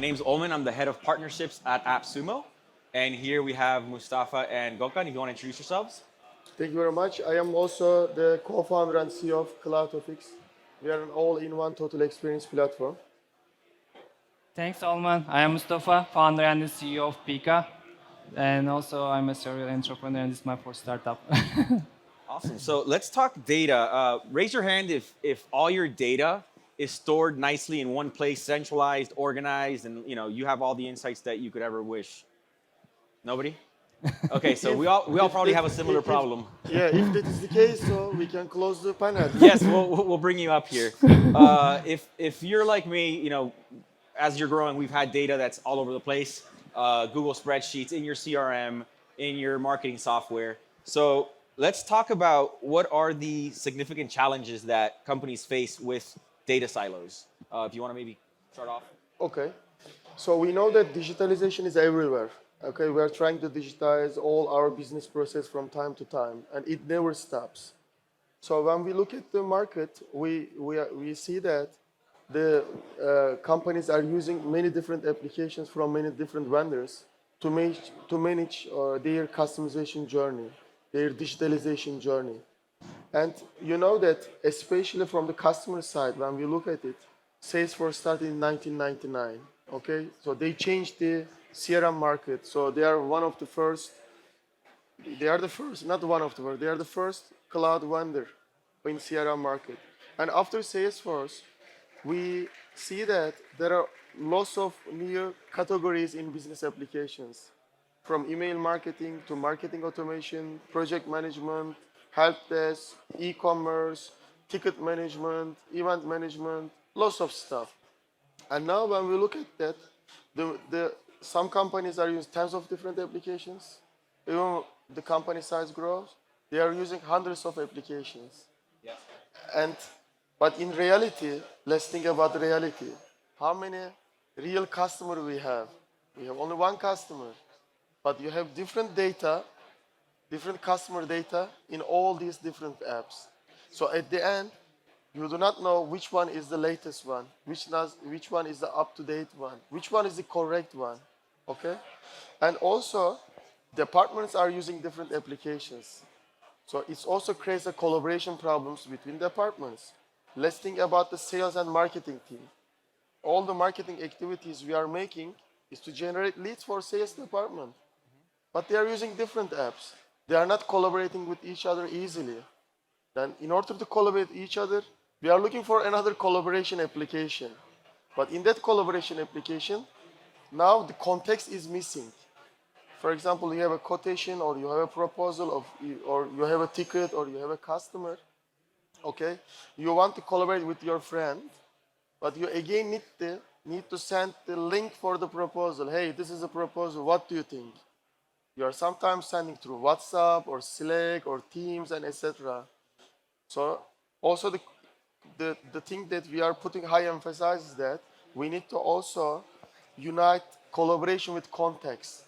name's Olman. I'm the head of partnerships at AppSumo. And here we have Mustafa and Gokhan. If you want to introduce yourselves. Thank you very much. I am also the co-founder and CEO of CloudOffix. We are an all-in-one total experience platform. Thanks, Olman. I am Mustafa, founder and the CEO of Peaka. And also, I'm a serial entrepreneur, and this is my first startup. Awesome. So let's talk data. Raise your hand if all your data is stored nicely in one place, centralized, organized, and you have all the insights that you could ever wish. Nobody? Okay, so we all probably have a similar problem. Yeah, if that is the case, so we can close the panel. Yes, we'll bring you up here. If you're like me, as you're growing, we've had data that's all over the place. Google spreadsheets, in your CRM, in your marketing software. So let's talk about what are the significant challenges that companies face with data silos. If you want to maybe start off. Okay. So we know that digitalization is everywhere. Okay, we are trying to digitize all our business process from time to time, and it never stops. So when we look at the market, we see that the companies are using many different applications from many different vendors to manage their customization journey, their digitalization journey. And you know that, especially from the customer side, when we look at it, Salesforce started in 1999. Okay, so they changed the CRM market. So they are one of the first. They are the first, not one of the first. They are the first cloud vendor in CRM market. And after Salesforce, we see that there are lots of new categories in business applications, from email marketing to marketing automation, project management, help desk, e-commerce, ticket management, event management, lots of stuff. And now when we look at that, some companies are using tens of different applications. Even the company size grows, they are using hundreds of applications. Yes. But in reality, let's think about reality. How many real customers we have? We have only one customer, but you have different data, different customer data in all these different apps. So at the end, you do not know which one is the latest one, which one is the up-to-date one, which one is the correct one, okay? And also, departments are using different applications. So it also creates a collaboration problems between departments. Let's think about the sales and marketing team. All the marketing activities we are making is to generate leads for sales department. But they are using different apps. They are not collaborating with each other easily. Then in order to collaborate with each other, we are looking for another collaboration application. But in that collaboration application, now the context is missing. For example, you have a quotation, or you have a proposal, or you have a ticket, or you have a customer. Okay, you want to collaborate with your friend, but you again need to send the link for the proposal. Hey, this is a proposal. What do you think? You are sometimes sending through WhatsApp or Slack or Teams and etc. So also the thing that we are putting high emphasis is that we need to also unite collaboration with context.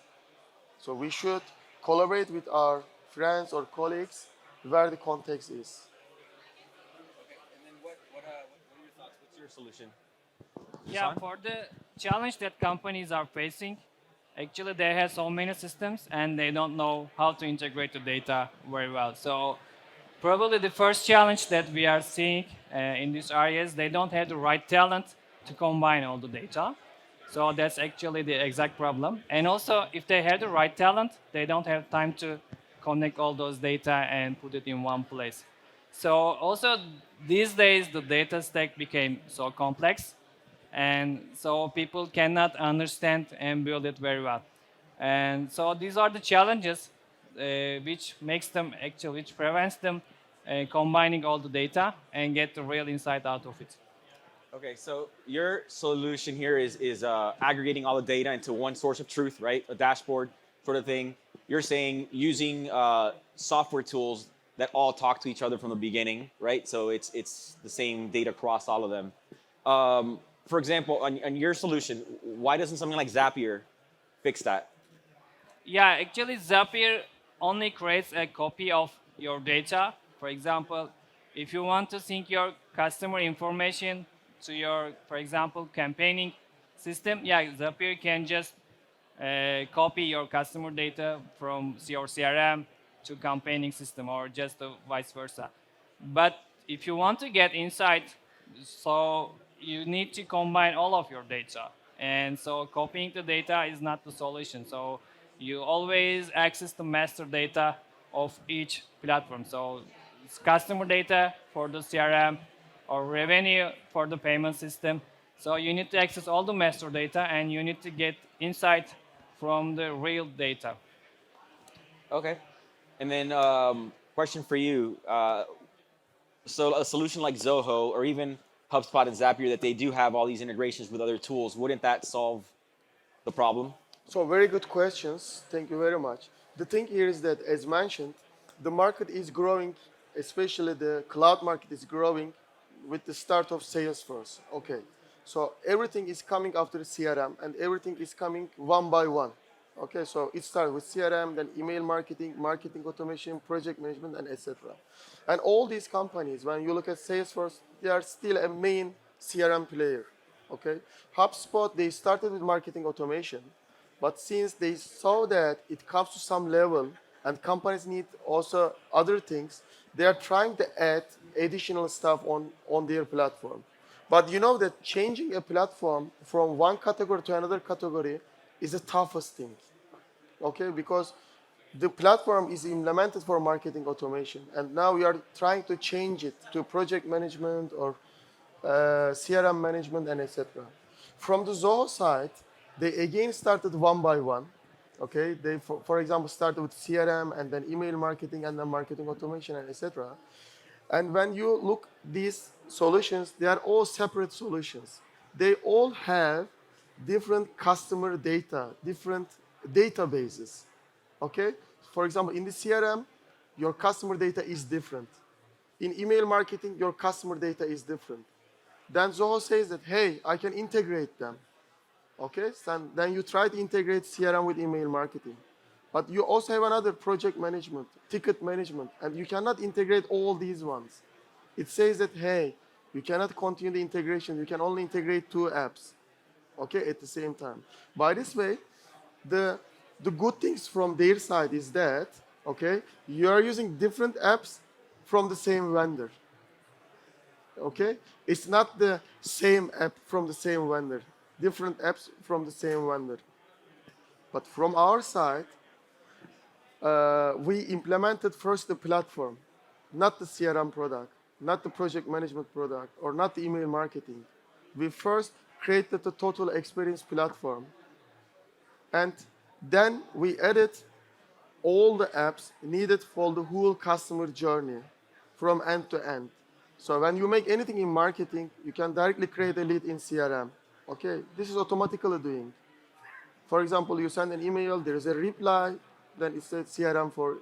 So we should collaborate with our friends or colleagues where the context is. Okay, and then what are your thoughts? What's your solution? Yeah, Hassan? for the challenge that companies are facing, actually they have so many systems and they don't know how to integrate the data very well. So probably the first challenge that we are seeing in this area is they don't have the right talent to combine all the data. So that's actually the exact problem. And also, if they have the right talent, they don't have time to connect all those data and put it in one place. So also, these days, the data stack became so complex, and so people cannot understand and build it very well. And so these are the challenges which makes them actually, which prevents them combining all the data and get the real insight out of it. Okay, so your solution here is aggregating all the data into one source of truth, right? A dashboard sort of thing. You're saying using software tools that all talk to each other from the beginning, right? So it's the same data across all of them. For example, on your solution, why doesn't something like Zapier fix that? Yeah, actually Zapier only creates a copy of your data. For example, if you want to sync your customer information to your, for example, campaigning system, yeah, Zapier can just copy your customer data from your CRM to campaigning system or just vice versa. But if you want to get insight, so you need to combine all of your data. And so copying the data is not the solution. So you always access the master data of each platform. So it's customer data for the CRM or revenue for the payment system. So you need to access all the master data and you need to get insight from the real data. Okay. And then question for you. So a solution like Zoho or even HubSpot and Zapier that they do have all these integrations with other tools, wouldn't that solve the problem? So very good questions. Thank you very much. The thing here is that, as mentioned, the market is growing, especially the cloud market is growing with the start of Salesforce. Okay. So everything is coming after CRM and everything is coming one by one. Okay, so it started with CRM, then email marketing, marketing automation, project management, and etc. And all these companies, when you look at Salesforce, they are still a main CRM player. Okay, HubSpot, they started with marketing automation, but since they saw that it comes to some level and companies need also other things, they are trying to add additional stuff on their platform. But you know that changing a platform from one category to another category is the toughest thing, okay? Because the platform is implemented for marketing automation, and now we are trying to change it to project management or CRM management and etc. From the Zoho side, they again started one by one, okay? They, for example, started with CRM and then email marketing and then marketing automation and etc. And when you look these solutions, they are all separate solutions. They all have different customer data, different databases, okay? For example, in the CRM, your customer data is different. In email marketing, your customer data is different. Then Zoho says that, hey, I can integrate them, okay? So then you try to integrate CRM with email marketing. But you also have another project management, ticket management, and you cannot integrate all these ones. It says that, hey, you cannot continue the integration. You can only integrate 2 apps, okay, at the same time. By this way, the good things from their side is that, okay, you are using different apps from the same vendor, okay? It's not the same app from the same vendor, different apps from the same vendor. But from our side, we implemented first the platform, not the CRM product, not the project management product, or not the email marketing. We first created the total experience platform. And then we added all the apps needed for the whole customer journey from end to end. So when you make anything in marketing, you can directly create a lead in CRM. Okay, this is automatically doing. For example, you send an email, there is a reply, then it's a CRM for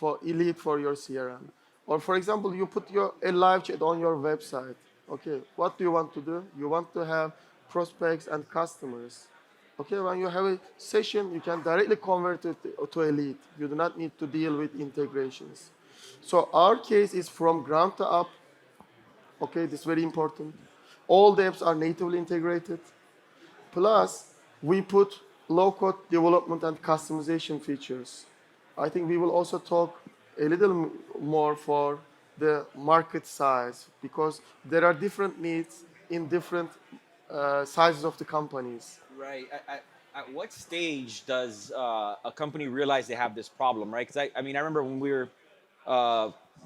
a lead for your CRM. Or for example, you put a live chat on your website. Okay, what do you want to do? You want to have prospects and customers. Okay, when you have a session, you can directly convert it to a lead. You do not need to deal with integrations. So our case is from ground to up. Okay, this is very important. All the apps are natively integrated. Plus, we put low-code development and customization features. I think we will also talk a little more for the market size because there are different needs in different sizes of the companies. Right. At what stage does a company realize they have this problem, right? Because I mean, I remember when we were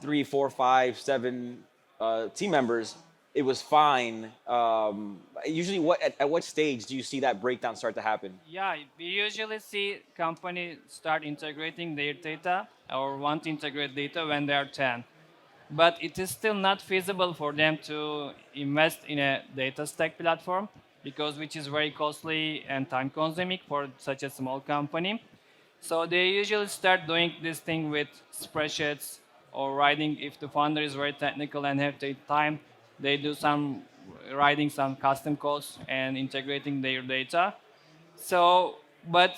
3, 4, 5, 7 team members, it was fine. Usually, at what stage do you see that breakdown start to happen? Yeah, we usually see companies start integrating their data or want to integrate data when they are 10. But it is still not feasible for them to invest in a data stack platform because which is very costly and time consuming for such a small company. So they usually start doing this thing with spreadsheets or writing if the founder is very technical and have the time, they do some writing some custom codes and integrating their data. So, but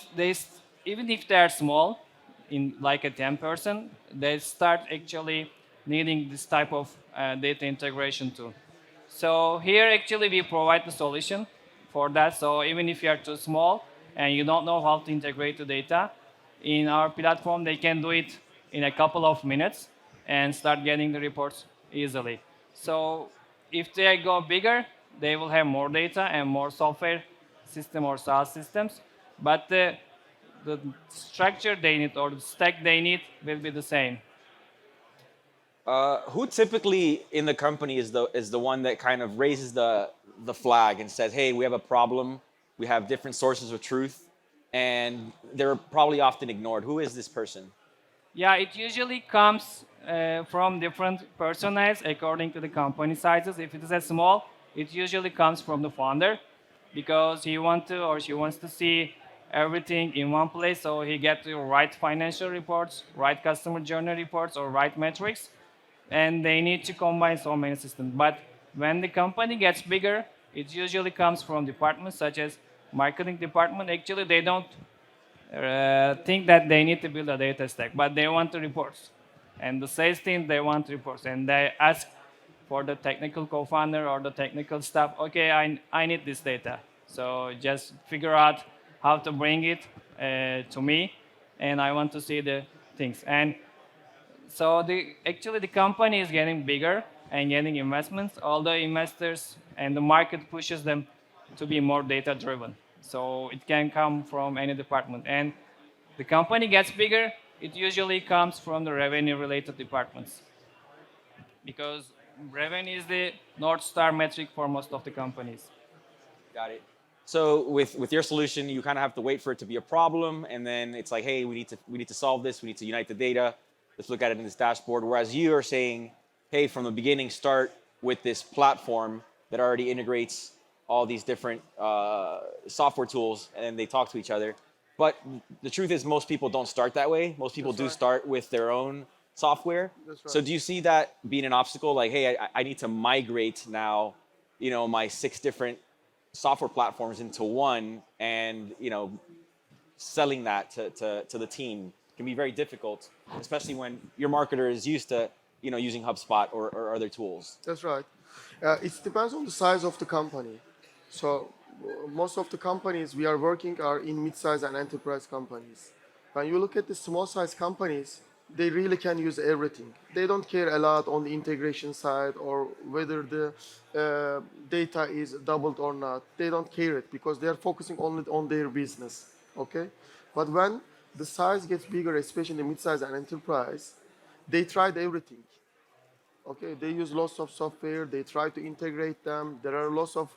even if they are small, in like a 10%, they start actually needing this type of data integration too. So here actually we provide the solution for that. So even if you are too small and you don't know how to integrate the data, in our platform, they can do it in a couple of minutes and start getting the reports easily. So if they go bigger, they will have more data and more software system or SaaS systems. But the structure they need or the stack they need will be the same. Who typically in the company is the one that kind of raises the flag and says, "Hey, we have a problem. We have different sources of truth, and they're probably often ignored." Who is this person? Yeah, it usually comes from different personas according to the company sizes. If it is a small, it usually comes from the founder because he wants to or she wants to see everything in one place so he get the right financial reports, right customer journey reports, or right metrics, and they need to combine so many systems. But when the company gets bigger, it usually comes from departments such as marketing department. Actually, they don't think that they need to build a data stack, but they want the reports. And the sales team, they want reports. And they ask for the technical co-founder or the technical staff, okay, I need this data. So just figure out how to bring it to me, and I want to see the things. And so actually the company is getting bigger and getting investments. All the investors and the market pushes them to be more data driven. So it can come from any department. And the company gets bigger, it usually comes from the revenue related departments because revenue is the North Star metric for most of the companies. Got it. So with your solution, you kind of have to wait for it to be a problem, and then it's like, hey, we need to solve this. We need to unite the data. Let's look at it in this dashboard. Whereas you are saying, hey, from the beginning, start with this platform that already integrates all these different software tools, and they talk to each other. But the truth is, most people don't start that way. Most people That's do right. start with their own software. That's right. So do you see that being an obstacle? Like, hey, I need to migrate now, my 6 different software platforms into one, and selling that to the team can be very difficult, especially when your marketer is used to using HubSpot or other tools. That's right. It depends on the size of the company. So most of the companies we are working are in mid-size and enterprise companies. When you look at the small-size companies, they really can use everything. They don't care a lot on the integration side or whether the data is doubled or not. They don't care it because they are focusing only on their business. Okay, but when the size gets bigger, especially mid-size and enterprise, they tried everything. Okay, they use lots of software, they try to integrate them. There are lots of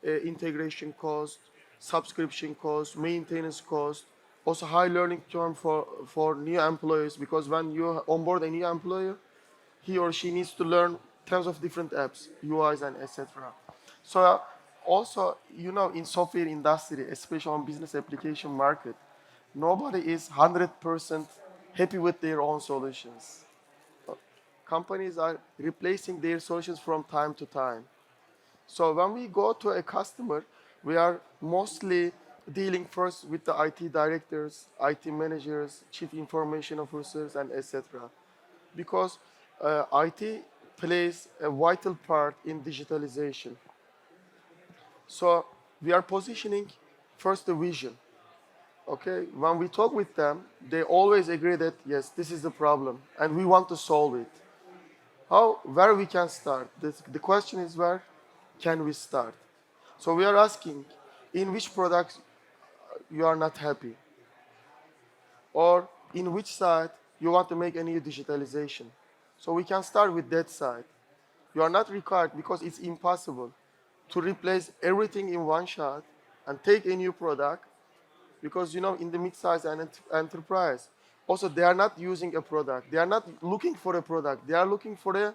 integration costs, subscription costs, maintenance costs, also high learning curve for new employees, because when you onboard a new employee, he or she needs to learn tons of different apps, UIs and etc. So also, in software industry, especially on business application market, nobody is 100% happy with their own solutions. Companies are replacing their solutions from time to time. So when we go to a customer, we are mostly dealing first with the IT directors, IT managers, chief information officers, and etc. Because IT plays a vital part in digitalization. So we are positioning first the vision. Okay, when we talk with them, they always agree that yes, this is the problem, and we want to solve it. Where we can start? The question is, where can we start? So we are asking, in which products you are not happy, or in which side you want to make a new digitalization. So we can start with that side. You are not required, because it's impossible to replace everything in one shot and take a new product, because in the mid-size and enterprise, also they are not using a product. They are not looking for a product. They are looking for a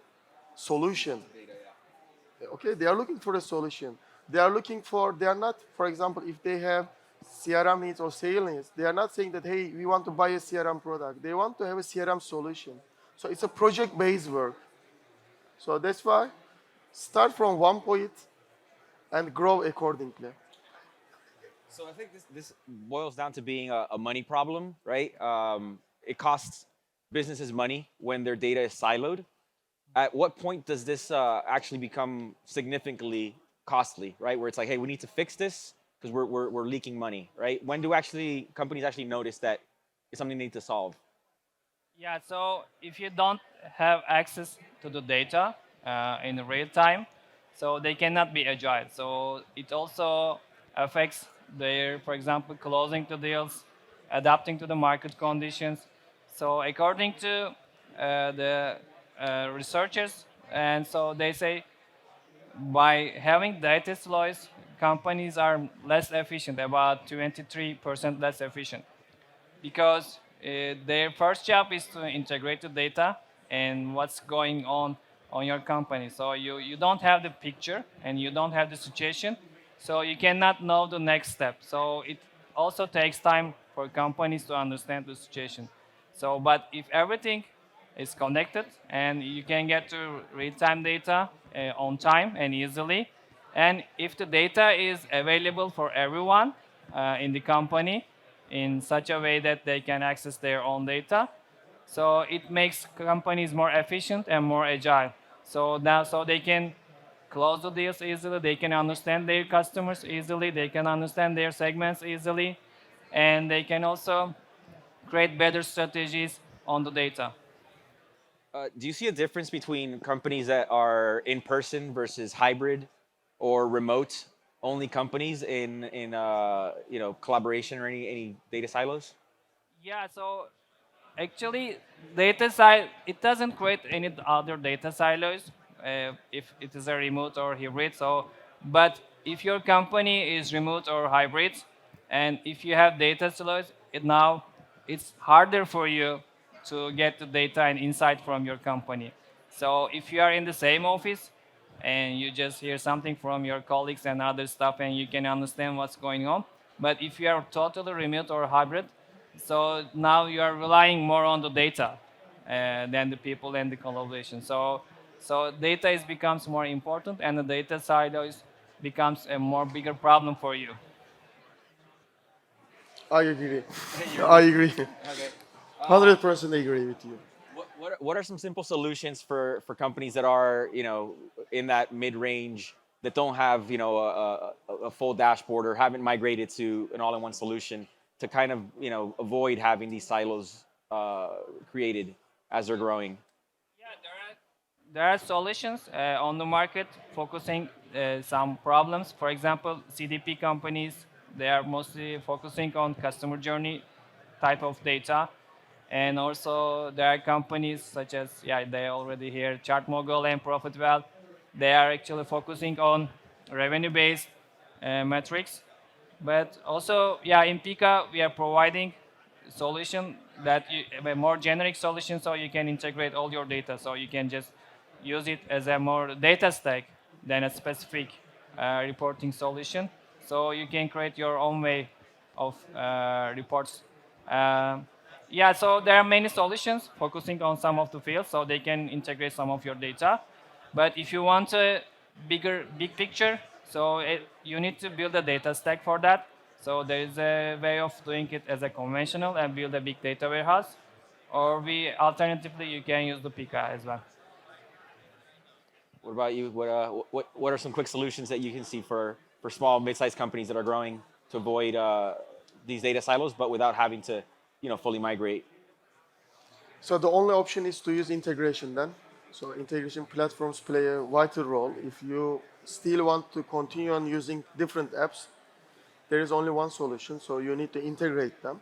solution. Okay, they are looking for a solution. They are not, for example, if they have CRM needs or sales needs, they are not saying that, hey, we want to buy a CRM product. They want to have a CRM solution. So it's a project-based work. So that's why start from one point and grow accordingly. So I think this boils down to being a money problem, right? It costs businesses money when their data is siloed. At what point does this actually become significantly costly, right? Where it's like, hey, we need to fix this because we're leaking money, right? When do actually companies actually notice that it's something they need to solve? Yeah, so if you don't have access to the data in real time, so they cannot be agile. So it also affects their, for example, closing the deals, adapting to the market conditions. So according to the researchers, and so they say by having data silos, companies are less efficient, about 23% less efficient because their first job is to integrate the data and what's going on your company. So you don't have the picture and you don't have the situation, so you cannot know the next step. So it also takes time for companies to understand the situation. So, but if everything is connected and you can get to real-time data on time and easily, and if the data is available for everyone in the company, in such a way that they can access their own data. So it makes companies more efficient and more agile. So now, so they can close the deals easily, they can understand their customers easily, they can understand their segments easily, and they can also create better strategies on the data. Do you see a difference between companies that are in person versus hybrid or remote only companies in collaboration or any data silos? Yeah, so actually, data silo it doesn't create any other data silos if it is a remote or hybrid. So, but if your company is remote or hybrid, and if you have data silos, now it's harder for you to get the data and insight from your company. So, if you are in the same office and you just hear something from your colleagues and other stuff, and you can understand what's going on. But if you are totally remote or hybrid, so now you are relying more on the data than the people and the collaboration. So data is becomes more important, and the data side is becomes a more bigger problem for you. I agree. You I agree? agree. Okay. 100% agree with you. What are some simple solutions for companies that are in that mid range that don't have a full dashboard or haven't migrated to an all-in-one solution to kind of avoid having these silos created as they're growing? Yeah, there are solutions on the market focusing some problems. For example, CDP companies, they are mostly focusing on customer journey type of data. And also there are companies such as, yeah, they already here, ChartMogul and ProfitWell. They are actually focusing on revenue-based metrics. But also, yeah, in Peaka, we are providing solution that a more generic solution, so you can integrate all your data. So you can just use it as a more data stack than a specific reporting solution. So you can create your own way of reports. Uh, yeah, so there are many solutions focusing on some of the fields, so they can integrate some of your data. But if you want a big picture, so you need to build a data stack for that. So there is a way of doing it as a conventional and build a big data warehouse. Or we alternatively you can use the Pika as well. What about you? What are some quick solutions that you can see for small mid-sized companies that are growing to avoid these data silos, but without having to fully migrate? So the only option is to use integration then. So integration platforms play a vital role. If you still want to continue on using different apps, there is only one solution. So you need to integrate them.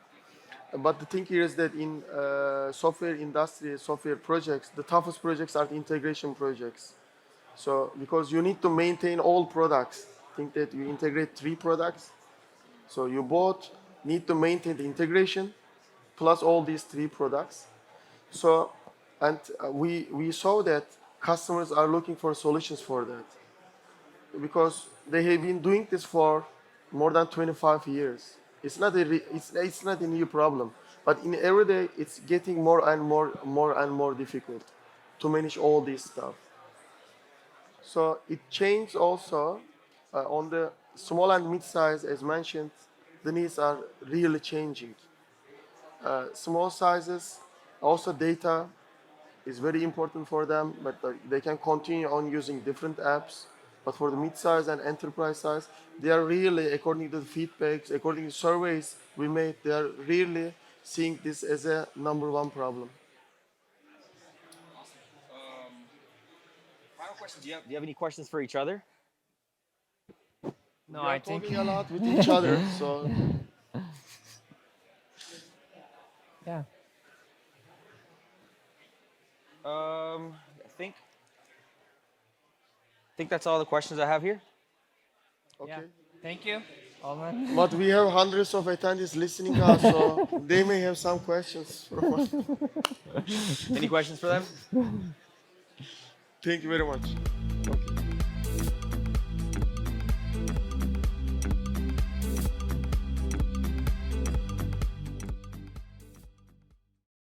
But the thing here is that in software industry, software projects, the toughest projects are the integration projects. So because you need to maintain all products, think that you integrate 3 products. So you both need to maintain the integration plus all these 3 products. So, and we saw that customers are looking for solutions for that because they have been doing this for more than 25 years. It's not a new problem, but in every day it's getting more difficult to manage all this stuff. So it changed also on the small and mid-size, as mentioned, the needs are really changing. Small sizes, also data is very important for them, but they can continue on using different apps. But for the mid-size and enterprise size, they are really, according to the feedbacks, according to surveys we made, they are really seeing this as a number one problem. Final question. Do you have any questions for each other? No, We are I think talking a lot with each other, so yeah. I think that's all the questions I have here. okay. Yeah. Thank you, Olman. But we have hundreds of attendees listening to us, so they may have some questions from us. Any questions for them? Thank you very much. Okay.